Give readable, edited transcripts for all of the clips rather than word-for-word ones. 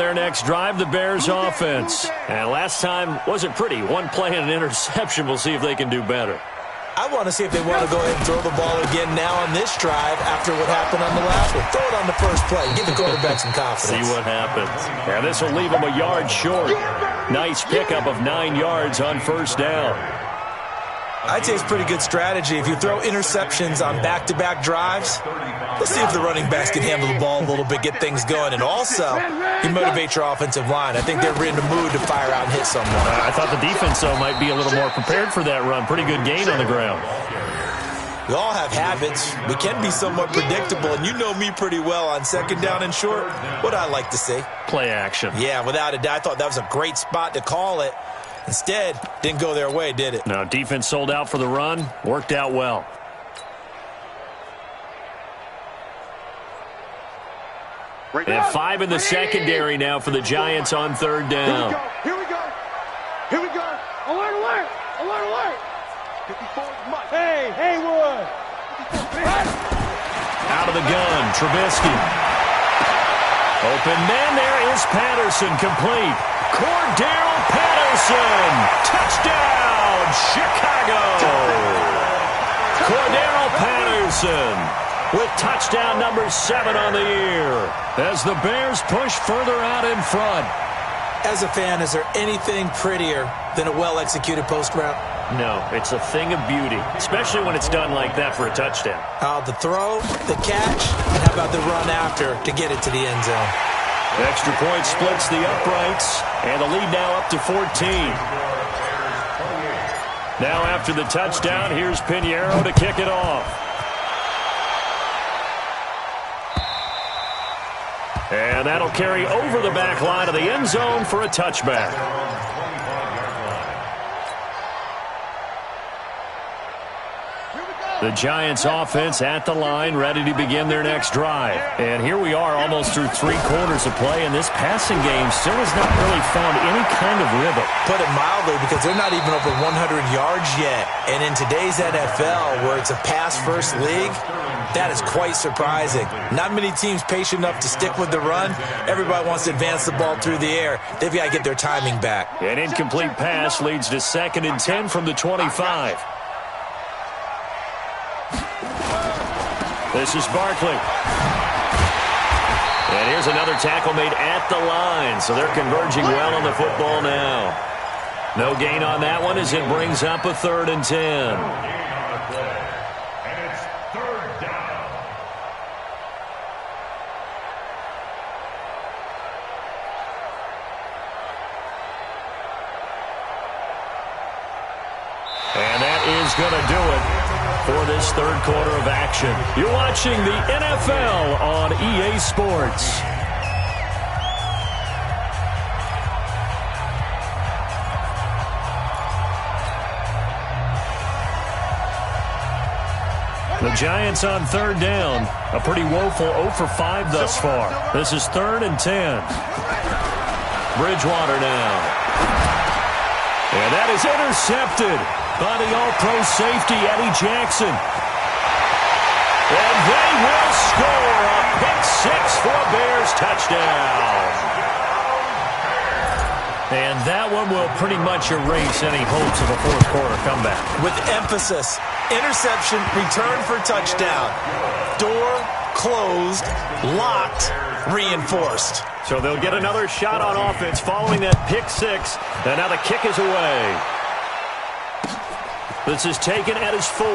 their next drive, the Bears offense. And last time wasn't pretty. One play and an interception. We'll see if they can do better. I want to see if they want to go ahead and throw the ball again now on this drive after what happened on the last one. Throw it on the first play. Give the quarterback some confidence. See what happens. And this will leave them a yard short. Nice pickup of 9 yards on first down. I'd say it's pretty good strategy. If you throw interceptions on back-to-back drives, let's see if the running backs can handle the ball a little bit, get things going. And also, you motivate your offensive line. I think they're in the mood to fire out and hit someone. I thought the defense, though, might be a little more prepared for that run. Pretty good gain on the ground. We all have habits. We can be somewhat predictable, and you know me pretty well on second down and short. What I like to see. Play action. Yeah, without a doubt. I thought that was a great spot to call it. Instead, didn't go their way, did it? No, defense sold out for the run. Worked out well. And 5 in the secondary now for the Giants on third down. Here we go. Here we go. Alert, alert. Alert, alert. 54 Mike. Hey, Haywood. Out of the gun, Trubisky. Open man, there is Patterson, complete. Cordell Patterson, touchdown, Chicago. Cordell Patterson with touchdown number 7 on the year as the Bears push further out in front. As a fan, is there anything prettier than a well-executed post route? No, it's a thing of beauty, especially when it's done like that for a touchdown. The throw, the catch, and how about the run after to get it to the end zone? Extra point splits the uprights, and the lead now up to 14. Now after the touchdown, here's Pinheiro to kick it off. And that'll carry over the back line of the end zone for a touchback. The Giants offense at the line, ready to begin their next drive. And here we are almost through 3 quarters of play, and this passing game still has not really found any kind of rhythm. Put it mildly, because they're not even over 100 yards yet. And in today's NFL, where it's a pass-first league, that is quite surprising. Not many teams patient enough to stick with the run. Everybody wants to advance the ball through the air. They've got to get their timing back. An incomplete pass leads to 2nd and 10 from the 25. This is Barkley. And here's another tackle made at the line, so they're converging well on the football now. No gain on that one as it brings up a 3rd and 10. And that is going to do it for this 3rd quarter of action. You're watching the NFL on EA Sports. The Giants on 3rd down. A pretty woeful 0 for 5 thus far. This is 3rd and 10. Bridgewater now. And that is intercepted by the all-pro safety, Eddie Jackson. And they will score a pick 6 for a Bears touchdown. And that one will pretty much erase any hopes of a 4th quarter comeback. With emphasis, interception, return for touchdown. Door closed, locked, reinforced. So they'll get another shot on offense following that pick 6. And now the kick is away. This is taken at his 4.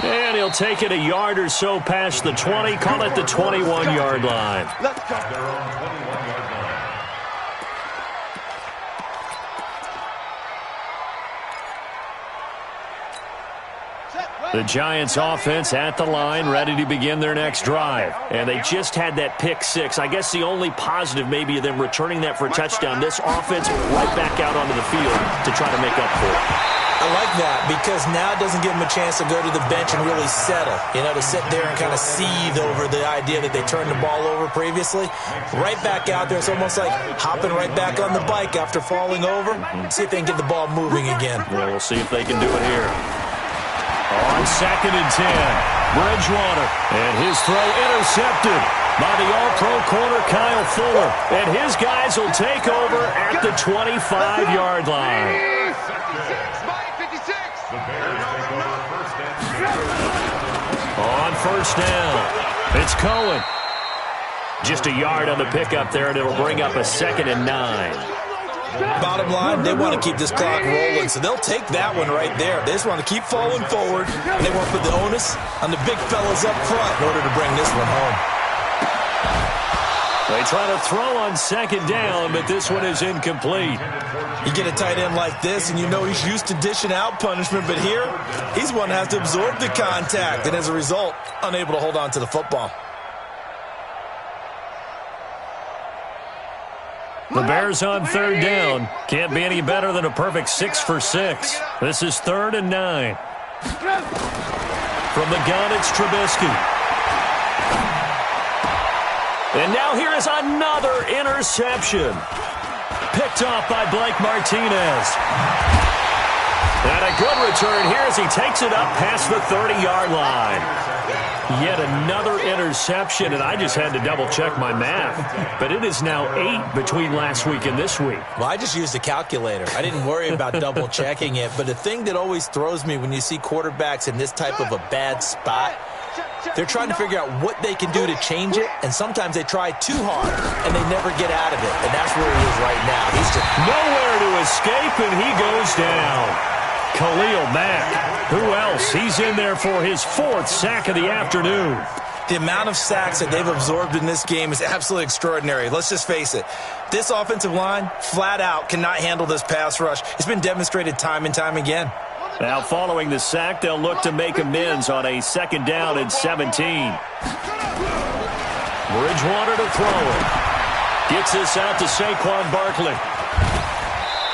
And he'll take it a yard or so past the 20. Call it the 21-yard line. Let's go. The Giants offense at the line, ready to begin their next drive. And they just had that pick 6. I guess the only positive maybe of them returning that for a touchdown. This offense right back out onto the field to try to make up for it. I like that because now it doesn't give them a chance to go to the bench and really settle. You know, to sit there and kind of seethe over the idea that they turned the ball over previously. Right back out there. It's almost like hopping right back on the bike after falling over. See if they can get the ball moving again. Yeah, we'll see if they can do it here. On 2nd and 10, Bridgewater. And his throw intercepted by the throw corner, Kyle Fuller. And his guys will take over at the 25-yard line. 56. On first down, it's Cohen. Just a yard on the pickup there, and it'll bring up a 2nd and 9. Bottom line, they want to keep this clock rolling, so they'll take that one right there. They just want to keep falling forward, and they want to put the onus on the big fellas up front in order to bring this one home. They try to throw on 2nd down, but this one is incomplete. You get a tight end like this, and you know he's used to dishing out punishment, but here, he's one that has to absorb the contact, and as a result, unable to hold on to the football. The Bears on 3rd down. Can't be any better than a perfect 6 for 6. This is 3rd and 9. From the gun, it's Trubisky. And now here is another interception. Picked off by Blake Martinez. And a good return here as he takes it up past the 30-yard line. Yet another interception, and I just had to double-check my math. But it is now 8 between last week and this week. Well, I just used a calculator. I didn't worry about double-checking it. But the thing that always throws me when you see quarterbacks in this type of a bad spot, they're trying to figure out what they can do to change it, and sometimes they try too hard, and they never get out of it. And that's where he is right now. He's just nowhere to escape, and he goes down. Khalil Mack. Who else? He's in there for his 4th sack of the afternoon. The amount of sacks that they've absorbed in this game is absolutely extraordinary. Let's just face it. This offensive line, flat out, cannot handle this pass rush. It's been demonstrated time and time again. Now, following the sack, they'll look to make amends on a 2nd down and 17. Bridgewater to throw it. Gets this out to Saquon Barkley.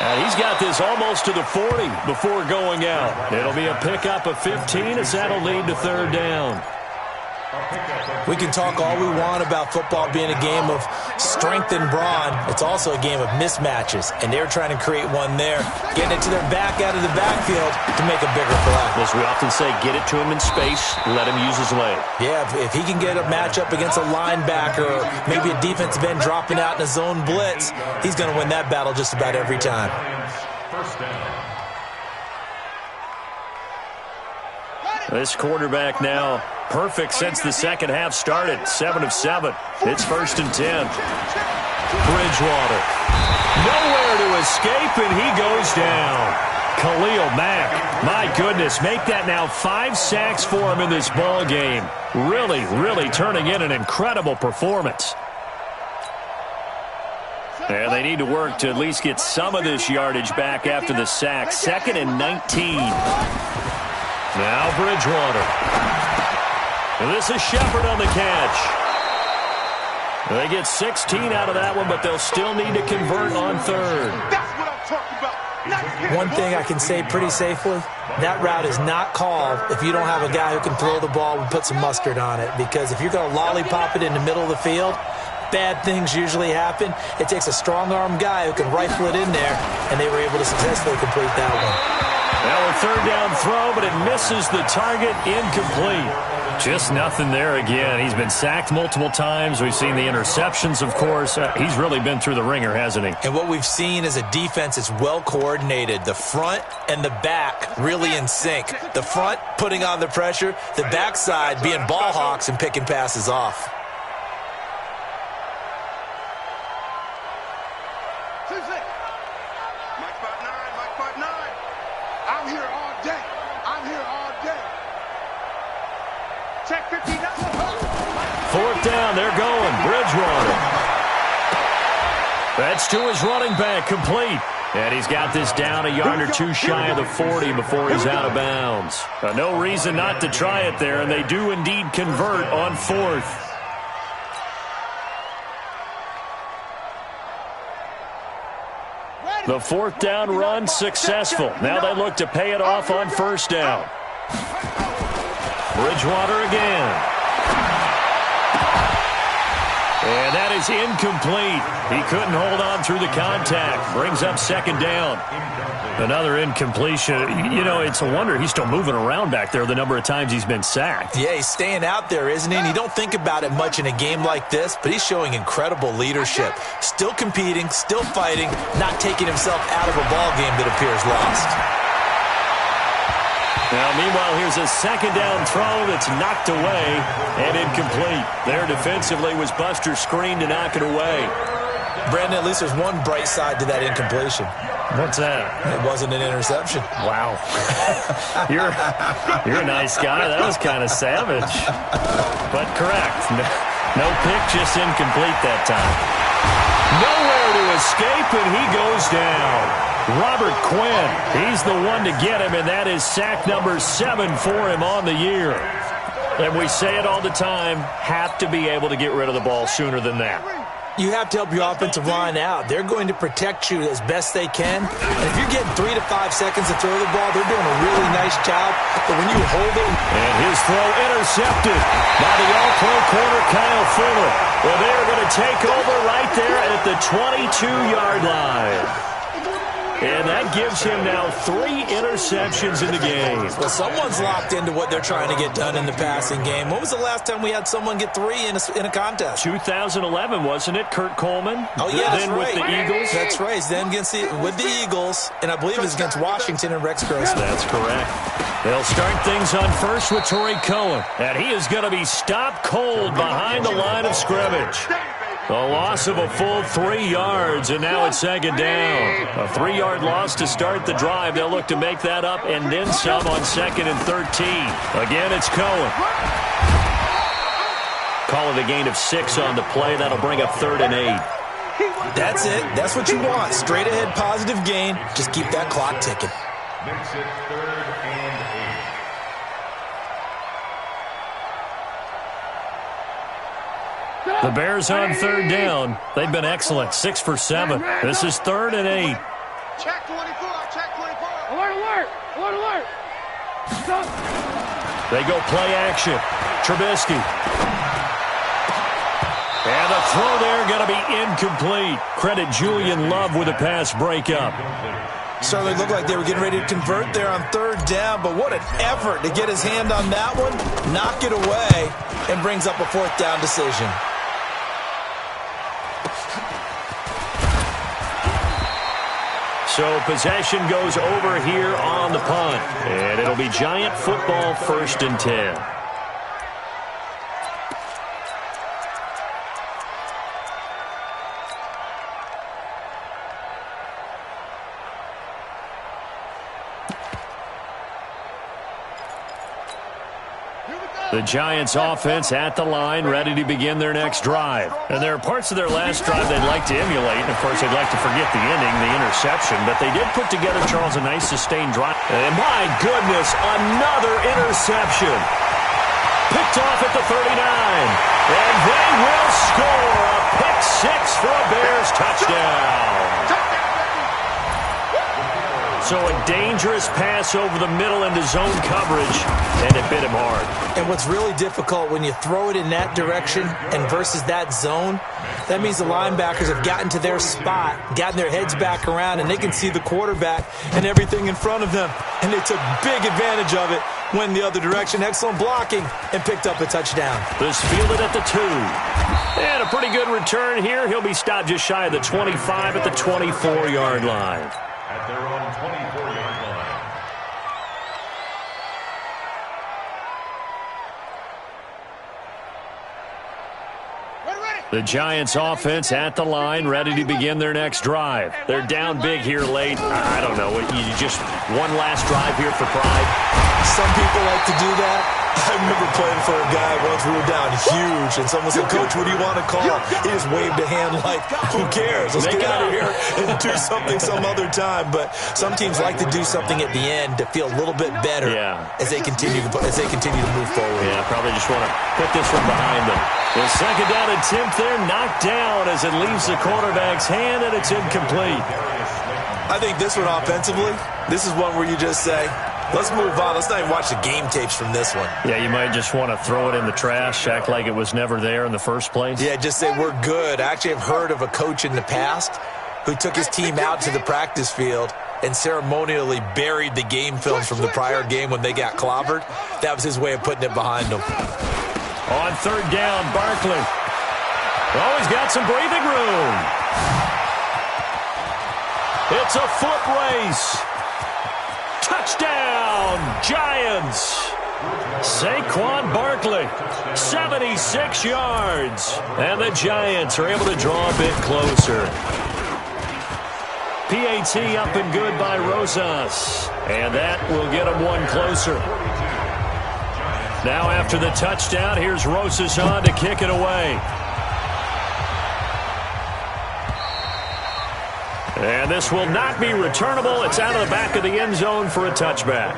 And he's got this almost to the 40 before going out. It'll be a pickup of 15 as that'll lead to 3rd down. We can talk all we want about football being a game of strength and brawn. It's also a game of mismatches, and they're trying to create one there, getting it to their back out of the backfield to make a bigger play. As we often say, get it to him in space, let him use his leg. Yeah, if he can get a matchup against a linebacker or maybe a defensive end dropping out in a zone blitz, he's going to win that battle just about every time. This quarterback now perfect since the 2nd half started. 7 of 7. It's 1st and 10. Bridgewater. Nowhere to escape, and he goes down. Khalil Mack. My goodness, make that now 5 sacks for him in this ball game. Really, really turning in an incredible performance. And they need to work to at least get some of this yardage back after the sack. 2nd and 19. Now Bridgewater. And this is Shepard on the catch. They get 16 out of that one, but they'll still need to convert on 3rd. That's what I'm talking about. One thing I can say pretty safely, that route is not called if you don't have a guy who can throw the ball and put some mustard on it. Because if you're going to lollipop it in the middle of the field, bad things usually happen. It takes a strong-arm guy who can rifle it in there, and they were able to successfully complete that one. Now a 3rd down throw, but it misses the target, incomplete. Just nothing there again. He's been sacked multiple times. We've seen the interceptions, of course. He's really been through the ringer, hasn't he? And what we've seen is a defense that's well coordinated. The front and the back really in sync. The front putting on the pressure, the backside being ball hawks and picking passes off. Check 59. 4th down, they're going. Bridgewater. That's to his running back, complete. And he's got this down a yard or 2 shy of the 40 before he's out of bounds. No reason not to try it there, and they do indeed convert on 4th. The 4th down run successful. Now they look to pay it off on 1st down. Bridgewater again. And that is incomplete. He couldn't hold on through the contact. Brings up second down. Another incompletion. You know, it's a wonder he's still moving around back there the number of times he's been sacked. Yeah, he's staying out there, isn't he? And you don't think about it much in a game like this, but he's showing incredible leadership. Still competing, still fighting, not taking himself out of a ball game that appears lost. Now, meanwhile, here's a second down throw that's knocked away and incomplete. There defensively was Buster's screen to knock it away. Brandon, at least there's one bright side to that incompletion. What's that? It wasn't an interception. Wow. You're a nice guy. That was kind of savage. But correct. No pick, just incomplete that time. Nowhere to escape, and he goes down. Robert Quinn, he's the one to get him, and that is sack number 7 for him on the year. And we say it all the time, have to be able to get rid of the ball sooner than that. You have to help your offensive line out. They're going to protect you as best they can. And if you're getting 3 to 5 seconds to throw the ball, they're doing a really nice job. But when you hold it... And his throw intercepted by the all-pro corner, Kyle Fuller. Well, they're going to take over right there at the 22-yard line. And that gives him now 3 interceptions in the game. Well, someone's locked into what they're trying to get done in the passing game. When was the last time we had someone get 3 in a contest? 2011, wasn't it? Kurt Coleman? Oh, yeah, that's then right. with the Eagles? That's right. Then with the Eagles, and I believe it was against Washington and Rex Grossman. That's correct. They'll start things on first with Torrey Cohen. And he is going to be stopped cold behind the line of scrimmage. A loss of a full 3 yards, and now it's second down. A 3-yard loss to start the drive. They'll look to make that up and then some on 2nd and 13. Again, it's Cohen. Call it a gain of 6 on the play. That'll bring up 3rd and 8. That's it. That's what you want. Straight ahead positive gain. Just keep that clock ticking. Makes it 3rd and 8. The Bears on 3rd down. They've been excellent. 6 for 7. This is 3rd and 8. Check 24. Check 24. Alert, alert. Alert, alert. Stop. They go play action. Trubisky. And the throw there going to be incomplete. Credit Julian Love with a pass breakup. So they looked like they were getting ready to convert there on 3rd down, but what an effort to get his hand on that one, knock it away, and brings up a 4th down decision. So possession goes over here on the punt. And it'll be Giant football 1st and 10. The Giants offense at the line, ready to begin their next drive. And there are parts of their last drive they'd like to emulate, and of course they'd like to forget the ending, the interception, but they did put together, Charles, a nice sustained drive. And my goodness, another interception. Picked off at the 39. And they will score a pick 6 for a Bears touchdown. So a dangerous pass over the middle into zone coverage, and it bit him hard. And what's really difficult when you throw it in that direction and versus that zone, that means the linebackers have gotten to their spot, gotten their heads back around, and they can see the quarterback and everything in front of them. And they took big advantage of it, went the other direction, excellent blocking, and picked up a touchdown. This fielded at the 2. And a pretty good return here. He'll be stopped just shy of the 25 at the 24-yard line. At their own 24-yard line. The Giants offense at the line, ready to begin their next drive. They're down big here late. I don't know. You just one last drive here for pride. Some people like to do that. I remember playing for a guy once. We were down huge, and someone said, "Coach, what do you want to call?" He just waved a hand like, "Who cares? Let's get out of here and do something some other time." But some teams like to do something at the end to feel a little bit better as they continue to move forward. Yeah, probably just want to put this one behind them. The second down attempt there, knocked down as it leaves the quarterback's hand, and it's incomplete. I think this one offensively, this is one where you just say, Let's move on. Let's not even watch the game tapes from this one. Yeah, you might just want to throw it in the trash, act like it was never there in the first place. Yeah, just say we're good. I actually have heard of a coach in the past who took his team out to the practice field and ceremonially buried the game films from the prior game when they got clobbered. That was his way of putting it behind them. On third down, Barkley. Oh, he's got some breathing room. It's a foot race. Touchdown, Giants. Saquon Barkley, 76 yards. And the Giants are able to draw a bit closer. PAT up and good by Rosas. And that will get them one closer. Now after the touchdown, here's Rosas on to kick it away. And this will not be returnable. It's out of the back of the end zone for a touchback.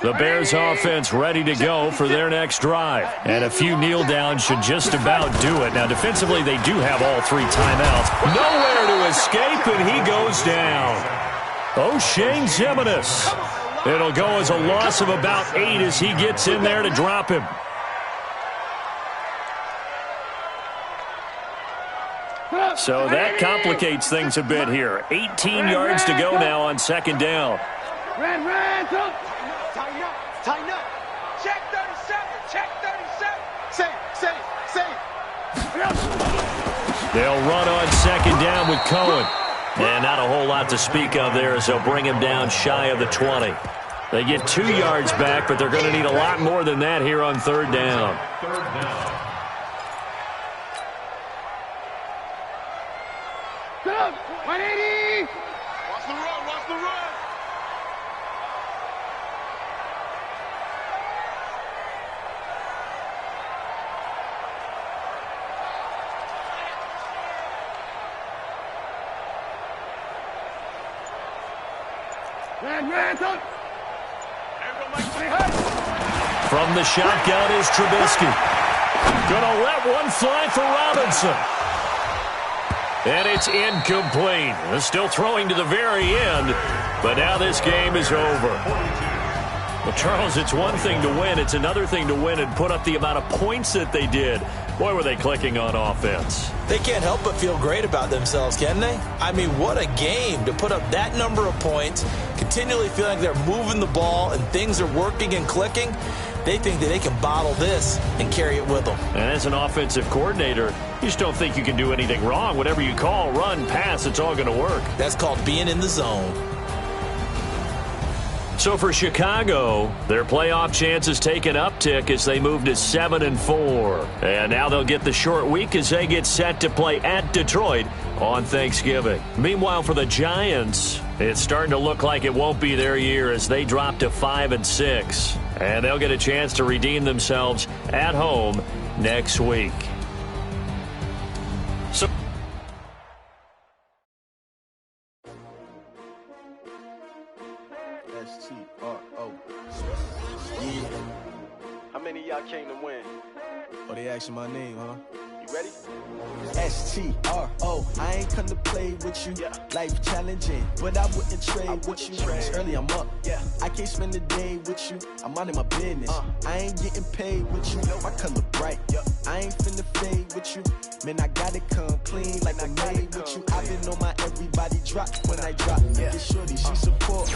The Bears offense ready to go for their next drive. And a few kneel downs should just about do it. Now defensively they do have all three timeouts. Nowhere to escape, and he goes down. O'Shane Ximines. It'll go as a loss of about 8 as he gets in there to drop him. So that complicates things a bit here. 18 yards to go now on second down. Tighten up. Tighten up. Check 37. Check 37. Safe. They'll run on second down with Cohen. And not a whole lot to speak of there as they'll bring him down shy of the 20. They get 2 yards back, but they're going to need a lot more than that here on third down. Third down. Go. 180. Watch the run. Watch the run. From the shotgun is Trubisky. Gonna let one fly for Robinson. And it's incomplete. They're still throwing to the very end, but now this game is over. Well, Charles, it's one thing to win. It's another thing to win and put up the amount of points that they did. Boy, were they clicking on offense. They can't help but feel great about themselves, can they? I mean, what a game to put up that number of points, continually feeling like they're moving the ball and things are working and clicking. They think that they can bottle this and carry it with them. And as an offensive coordinator, you just don't think you can do anything wrong. Whatever you call, run, pass, it's all going to work. That's called being in the zone. So for Chicago, their playoff chances take an uptick as they move to 7-4. And now they'll get the short week as they get set to play at Detroit on Thanksgiving. Meanwhile, for the Giants, it's starting to look like it won't be their year as they drop to 5-6. And they'll get a chance to redeem themselves at home next week. So S-T-R-O. Yeah. How many of y'all came to win? Oh, they asking my name, huh? You ready? S-T-R-O. I ain't come to play with you. Yeah. Life challenging, but I wouldn't trade with you. trade. It's early, I'm up. Yeah. I can't spend a day with you. I'm out of my business. I ain't getting paid with you. My color bright. I ain't finna fade with you. Man, I gotta come clean like I made with you. I've been on my everybody drop when I drop. Get shorty, she support.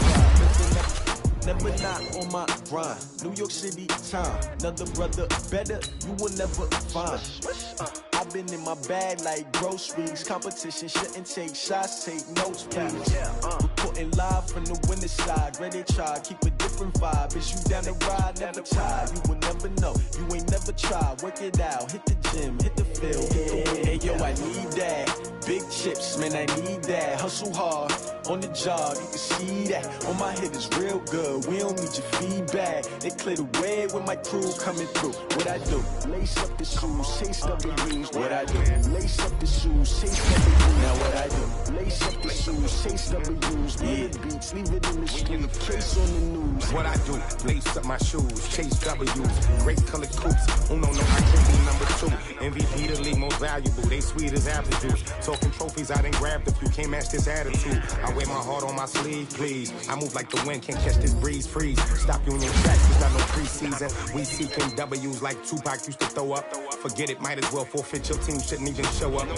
Never not on my grind. New York City time. Another brother better, you will never find. I've been in my bag like groceries. Competition shouldn't take shots, take notes, please. Reporting live from the winter side. Ready to try, keep a different vibe. Is you down the ride, never tired. You will never know, you ain't never tried. Work it out, hit the gym, hit the field. Hey yo, I need that. Big chips, man, I need that. Hustle hard, on the job, you can see that. On my head is real good, we don't need your feedback. They clear the way with my crew coming through. What I do? Lace up the shoes, chase W's. What I do? Lace up the shoes, chase W's. Now what I do? Lace up the shoes, shoes, chase W's. Bring the beats, leave it in the street, case on the news. What I do, lace up my shoes, chase W's. Great colored coops, no, I can't be number 2. MVP the league most valuable, they sweet as apple juice. Talking trophies, I done grabbed a few, can't match this attitude. I wear my heart on my sleeve, please. I move like the wind, can't catch this breeze, freeze. Stop you in your tracks, there's not no preseason. We seeking W's like Tupac used to throw up. Forget it, might as well forfeit, your team shouldn't even show up.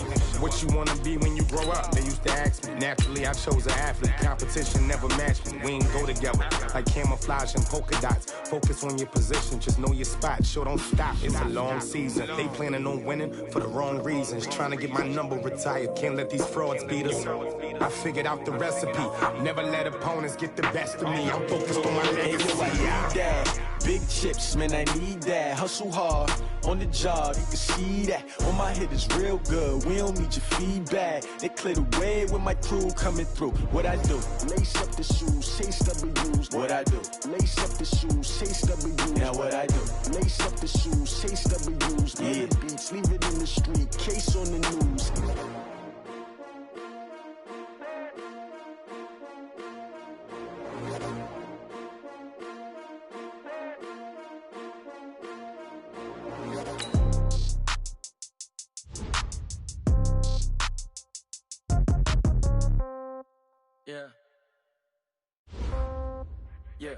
What you wanna be when you grow up? They used to ask me. Naturally, I chose an athlete. Competition never matched me. We ain't go together like camouflage and polka dots. Focus on your position, just know your spot. Sure, don't stop, it's a long season. They planning on winning for the wrong reasons. Trying to get my number retired, can't let these frauds beat us. I figured out the recipe. Never let opponents get the best of me. I'm focused on my legacy. Big chips, man, I need that. Hustle hard, on the job, you can see that. On my hit is real good, we don't need your feedback. They clear the way with my crew coming through. What I do? Lace up the shoes, chase W's. What I do? Lace up the shoes, chase W's. Now what I do? Lace up the shoes, chase W's. Bring the beats, leave it in the street, case on the news. Yeah. Yeah.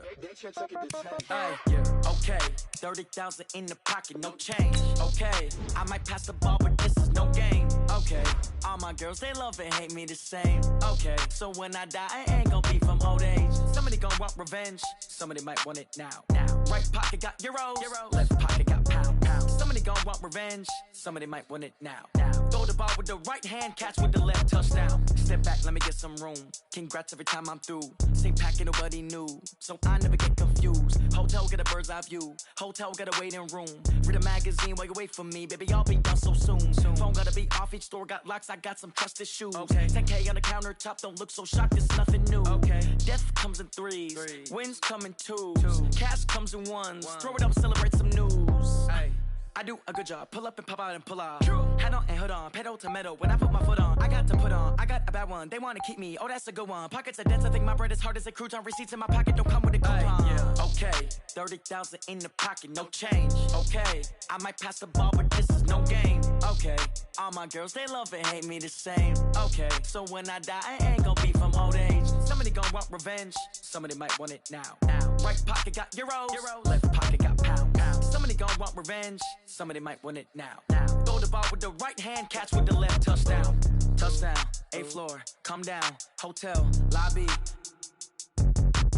Okay. 30,000 in the pocket, no change. Okay. I might pass the ball, but this is no game. Okay. All my girls, they love and hate me the same. Okay. So when I die, I ain't gonna be from old age. Somebody gonna want revenge. Somebody might want it now. Right pocket got euros. Left pocket got pounds. Somebody gonna want revenge. Somebody might want it now. Throw the ball with the right hand, catch with the left, touchdown. Step back, let me get some room. Congrats every time I'm through. Same packet, nobody knew. So I never get confused. Hotel get a bird's eye view. Hotel get a waiting room. Read a magazine while you wait for me. Baby, I'll be done so soon. Phone gotta be off, each store got locks. I got some trusted shoes. Okay. 10K on the countertop, don't look so shocked, it's nothing new. Okay. Death comes in threes. Wins come in twos. Cash comes in ones. Throw it up, celebrate some news. Hey. I do a good job, pull up and pop out and pull off. Hat on and hood on, pedal to metal. When I put my foot on, I got to put on. I got a bad one, they wanna keep me, oh that's a good one. Pockets are dense, I think my bread is hard as a crouton. Receipts in my pocket don't come with a coupon. Okay, 30,000 in the pocket, no change. Okay, I might pass the ball, but this is no game. Okay, all my girls, they love and hate me the same. Okay, so when I die, I ain't gonna be from old age. Somebody gonna want revenge, somebody might want it now. Right pocket got euros. Left pocket got pounds. Somebody gonna want revenge, somebody might want it now. Throw the ball with the right hand, catch with the left, touchdown. Touchdown, 8th floor, come down, hotel, lobby.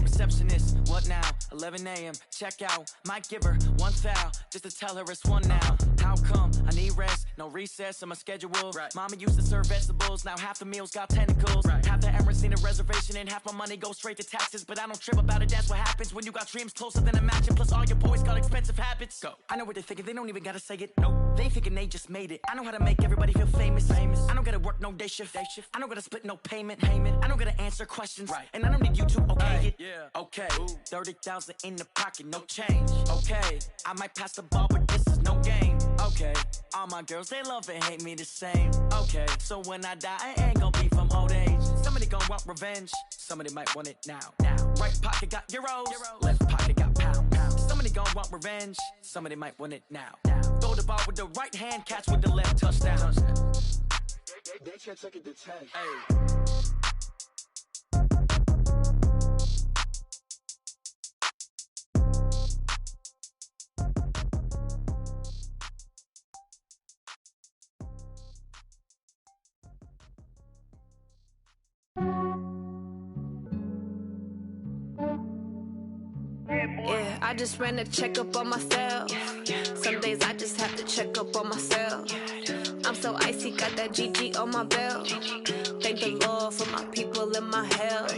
Receptionist, what now? 11 a.m., check out. Might give her one foul, just to tell her it's one now. How come? I need rest, no recess in my schedule. Mama used to serve vegetables, now half the meals got tentacles. Half the Emirates need a reservation and half my money goes straight to taxes. But I don't trip about it, that's what happens when you got dreams closer than a matching. Plus all your boys got expensive habits. Go. I know what they're thinking, they don't even gotta say it. Nope. They thinking they just made it. I know how to make everybody feel famous. I don't gotta work no day shift. I don't gotta split no payment. I don't gotta answer questions. And I don't need you to okay it. Okay, 30,000 in the pocket, no change. Okay, I might pass the ball, but this is no game. Okay, all my girls, they love and hate me the same. Okay, so when I die, I ain't gonna be from old age. Somebody gonna want revenge, somebody might want it now. Right pocket got euros, left pocket got pounds. Somebody gonna want revenge, somebody might want it now. Throw the ball with the right hand, catch with the left, touchdown. They can't take it to 10. Yeah, I just ran a checkup on myself. Some days I just have to check up on myself. I'm so icy, got that GG on my belt. Thank the Lord for my people in my health.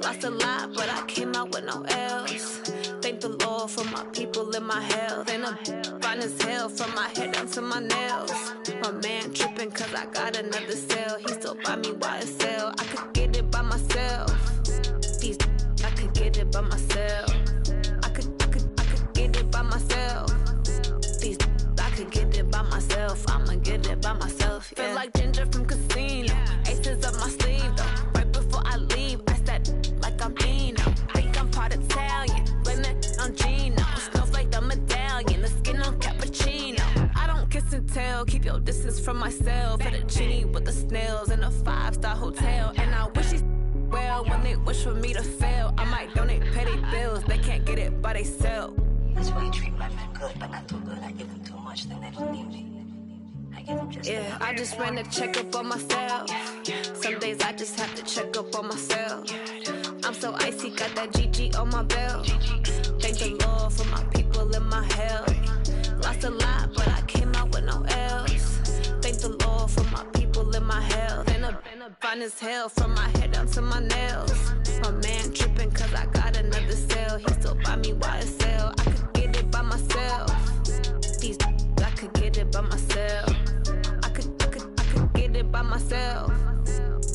Lost a lot, but I came out with no L's. Thank the Lord for my people in my health. And I'm fine as hell from my head down to my nails. My man tripping cause I got another cell. He still buy me YSL. I could get it by myself. These I could get it by myself. I could get it by myself. These I could get it by myself. I'ma get it by myself. Yeah. Feel like Ginger from Casino. Aces up my sleeve though. Right before from myself. For the genie with the snails in a 5-star hotel. And I wish these well when they wish for me to fail. I might donate petty bills, they can't get it by themselves. That's why you treat my men good, but not too good. I give them too much, then they don't need me. I give them just yeah, I just ran a checkup on myself. Some days I just have to check up on myself. I'm so icy, got that GG on my belt. Thank the Lord for my people in my health. Lost a lot, but I came out with no else. Thank the Lord for my people in my health. And a fine as hell from my head down to my nails. My man tripping cause I got another cell. He still buy me YSL. I could get it by myself. These I could get it by myself. I could get it by myself.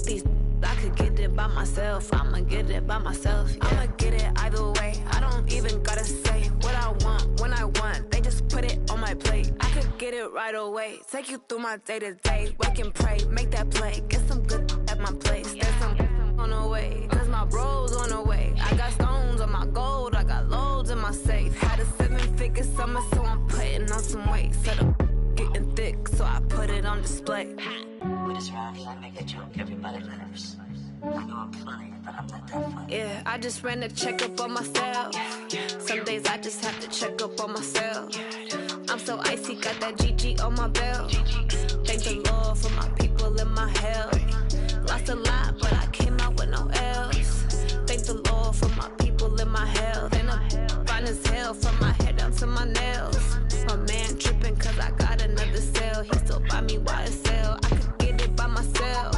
These I could get it by myself. I'ma get it by myself. Yeah. I'ma get it either way. I don't even gotta say what I want when I want. They just put it on my plate. I could get it right away. Take you through my day to day. Wake and pray, make that play. Get some good at my place. There's some on the way. Cause my bro's on the way. I got stones on my gold. I got loads in my safe. Had a 7-figure summer, so I'm putting on some weight. Set up getting thick, so I put it on display. With this round, I make a joke, everybody laughs. I know I'm funny, but I'm not that funny. Yeah, I just ran a checkup on myself. Some days I just have to check up on myself. I'm so icy, got that GG on my belt. Thank the Lord for my people in my health. Lost a lot, but I came out with no else. Thank the Lord for my people in my health. And I'm fine as hell from my head down to my nails. My man tripping cause I got another cell. He still buy me YSL. I could get it by myself.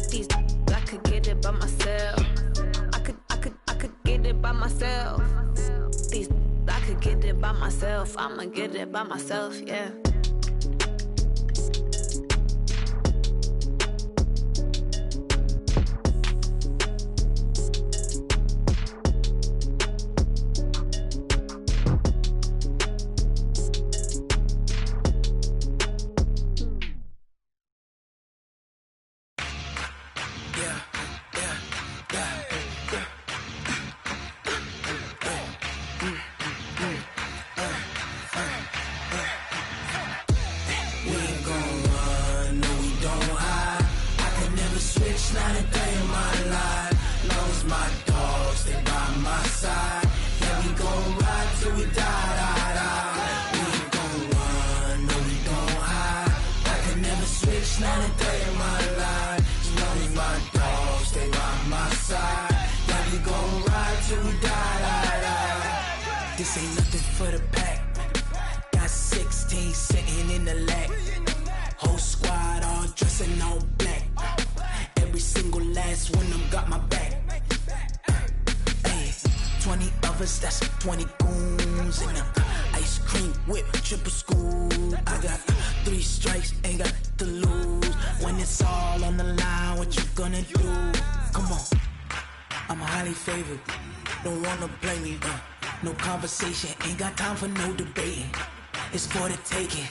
These I could get it by myself. I could get it by myself. These I could get it by myself. I'ma get it by myself, yeah. This ain't nothing for the pack. Got 16 sitting in the lag. Whole squad all dressing all black. Every single last one of them got my back. Hey, 20 of us, that's 20 goons in the ice cream whip, triple scoop. I got 3 strikes, ain't got to lose. When it's all on the line, what you gonna do? Come on, I'm highly favored. Don't wanna blame me. No conversation, ain't got time for no debating. It's for the taking,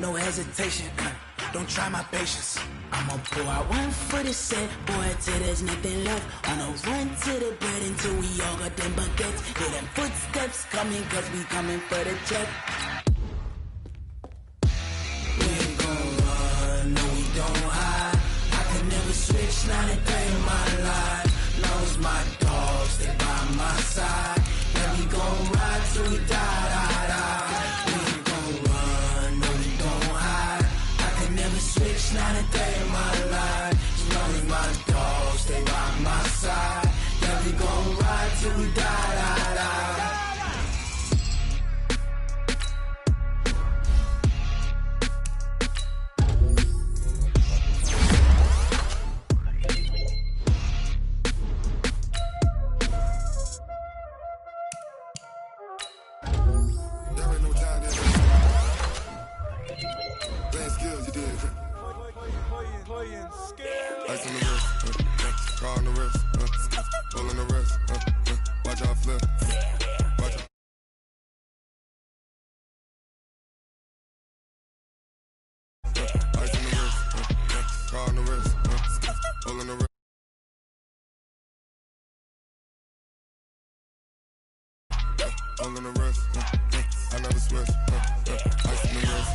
no hesitation. Don't try my patience. I'ma pour out one for the set, boy, till there's nothing left. On a run to the bread until we all got them baguettes. Hear them footsteps coming, cause we coming for the check. We ain't gon' run, no we don't hide. I can never switch, not a day in my life. Long as my dogs, they by my side. We gon' ride till we die. We ain't gon' run, no we don't hide. I can never switch, not a day in my life. As long as my dogs stay by my side. Yeah, we gon' ride till we die. Ice on the wrist, car on the wrist, roll on the wrist, watch out flip, watch out. Ice on the wrist, car on the wrist, roll on the wrist. Roll on the wrist, I never switch, ice on the wrist,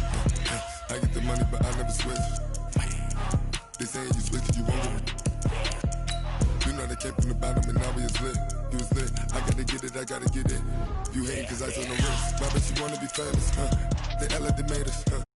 I get the money, but I never switch. They saying you switch, you won't get it. You know they came from the bottom and now we is lit. You was lit, I gotta get it, I gotta get it. You hate cause I took no risks. My bitch, you wanna be famous, huh? They Ella, they made us, huh?